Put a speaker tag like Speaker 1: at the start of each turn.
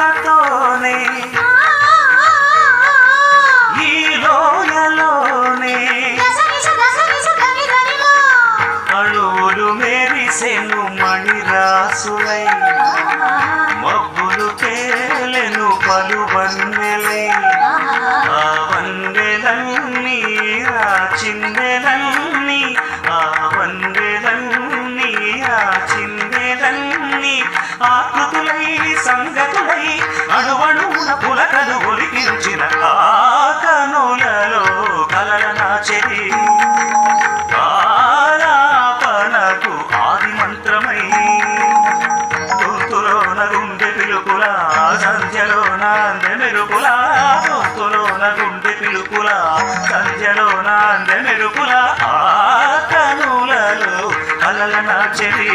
Speaker 1: రాకతోనే ఈ లోయలోనే అణువులు మెరిసెను మణిరాసులై మబ్బులు తేలెను పలు వన్నెలై ఆ వన్నెలన్నీ ఆ చిందెలన్నీ ఆ వన్నెలన్నీ ఆ చిందెలన్నీ ఆకృతులై సంగతులై అణువణువున పులకలు ఒలికించిన ఆ కనులలో కలల నాచెరి ఆలాపనకు ఆది మంత్రమై గొంతులోన గుండె పిలుపుల సంధ్యలోన అందె మెరుపుల గొంతులోన గుండె పిలుపుల సంధ్యలోన అందె మెరుపుల ఆ కనులలో కలల నాచెరి